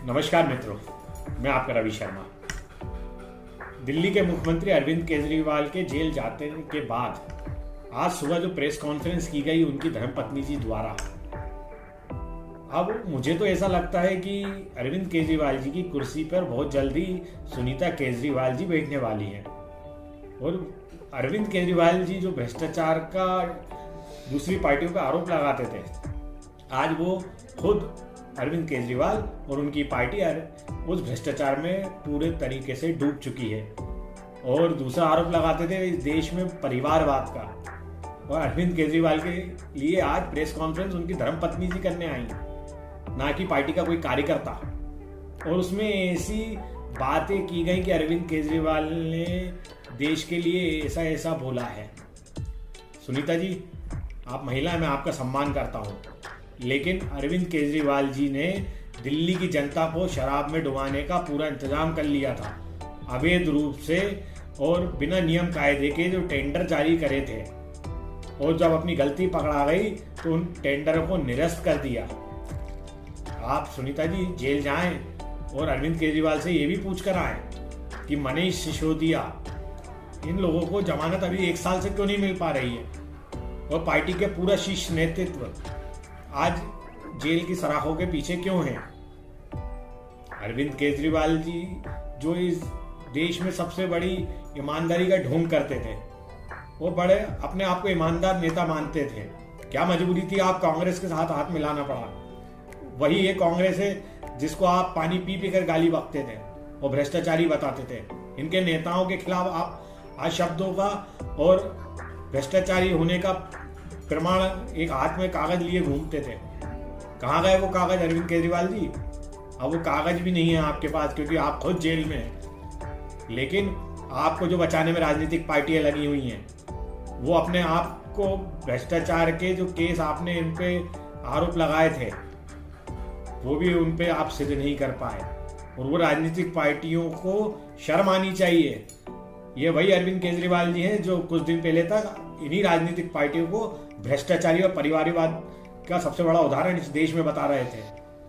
नमस्कार मित्रों, मैं आपका रवि शर्मा। दिल्ली के मुख्यमंत्री अरविंद केजरीवाल के जेल जाने के बाद आज सुबह जो प्रेस कॉन्फ्रेंस की गई उनकी धर्मपत्नी जी द्वारा, अब मुझे तो ऐसा लगता है कि अरविंद केजरीवाल जी की कुर्सी पर बहुत जल्दी सुनीता केजरीवाल जी बैठने वाली हैं। और अरविंद केजरीवाल जी जो भ्रष्टाचार का दूसरी पार्टियों पर आरोप लगाते थे, आज वो खुद अरविंद केजरीवाल और उनकी पार्टी उस भ्रष्टाचार में पूरे तरीके से डूब चुकी है। और दूसरा आरोप लगाते थे इस देश में परिवारवाद का। और अरविंद केजरीवाल के लिए आज प्रेस कॉन्फ्रेंस उनकी धर्मपत्नी जी करने आई, ना कि पार्टी का कोई कार्यकर्ता। और उसमें ऐसी बातें की गई कि अरविंद केजरीवाल ने देश के लिए ऐसा ऐसा बोला है। सुनीता जी, आप महिला हैं, मैं आपका सम्मान करता हूँ, लेकिन अरविंद केजरीवाल जी ने दिल्ली की जनता को शराब में डुबाने का पूरा इंतजाम कर लिया था, अवैध रूप से और बिना नियम कायदे के जो टेंडर जारी करे थे। और जब अपनी गलती पकड़ा गई तो उन टेंडरों को निरस्त कर दिया। आप सुनीता जी जेल जाएं और अरविंद केजरीवाल से ये भी पूछ कर आए कि मनीष सिसोदिया, इन लोगों को जमानत अभी 1 साल से क्यों नहीं मिल पा रही है, और पार्टी के पूरा शीर्ष नेतृत्व आज जेल की सराखों के पीछे क्यों हैं। अरविंद केजरीवाल जी जो इस देश में सबसे बड़ी ईमानदारी का ढोंग करते थे, वो बड़े अपने आप को ईमानदार नेता मानते थे, क्या मजबूरी थी आप कांग्रेस के साथ हाथ मिलाना पड़ा। वही ये कांग्रेस है जिसको आप पानी पी पी कर गाली बकते थे और भ्रष्टाचारी बताते थे। इनके नेताओं के खिलाफ आप आज शब्दों का और भ्रष्टाचारी होने का प्रमाण एक हाथ में कागज लिए घूमते थे। कहाँ गए वो कागज अरविंद केजरीवाल जी? अब वो कागज भी नहीं है आपके पास, क्योंकि आप खुद जेल में हैं। लेकिन आपको जो बचाने में राजनीतिक पार्टियां लगी हुई हैं, वो अपने आप को भ्रष्टाचार के जो केस आपने इन पे आरोप लगाए थे, वो भी उन पे आप सिद्ध नहीं कर पाए। और वो राजनीतिक पार्टियों को शर्म आनी चाहिए। ये वही अरविंद केजरीवाल जी हैं जो कुछ दिन पहले तक इन्हीं राजनीतिक पार्टियों को भ्रष्टाचारी और परिवारवाद का सबसे बड़ा उदाहरण इस देश में बता रहे थे।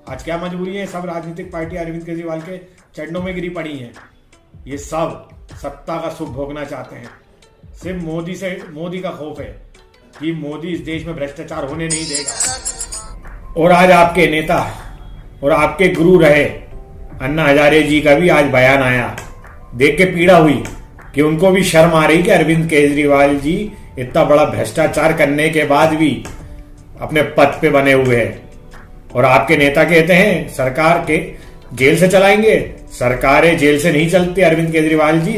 आज क्या मजबूरी है, सब राजनीतिक पार्टियां अरविंद केजरीवाल के चरणों में गिरी पड़ी हैं। ये सब सत्ता का सुख भोगना चाहते हैं। सिर्फ मोदी का खौफ है कि मोदी इस देश में भ्रष्टाचार होने नहीं देगा। और आज आपके नेता और आपके गुरु रहे अन्ना हजारे जी का भी आज बयान आया, देख के पीड़ा हुई कि उनको भी शर्म आ रही कि अरविंद केजरीवाल जी इतना बड़ा भ्रष्टाचार करने के बाद भी अपने पद पे बने हुए हैं। और आपके नेता कहते हैं सरकार के जेल से चलाएंगे। सरकारें जेल से नहीं चलती अरविंद केजरीवाल जी,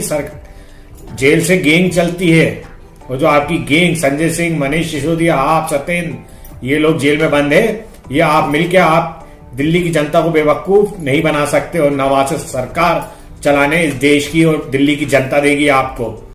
जेल से गैंग चलती है। और जो आपकी गैंग संजय सिंह, मनीष सिसोदिया, आप, सत्येंद्र, ये लोग जेल में बंद है। ये आप मिलके आप दिल्ली की जनता को बेवकूफ नहीं बना सकते, और नवाज सरकार चलाने इस देश की और दिल्ली की जनता देगी आपको।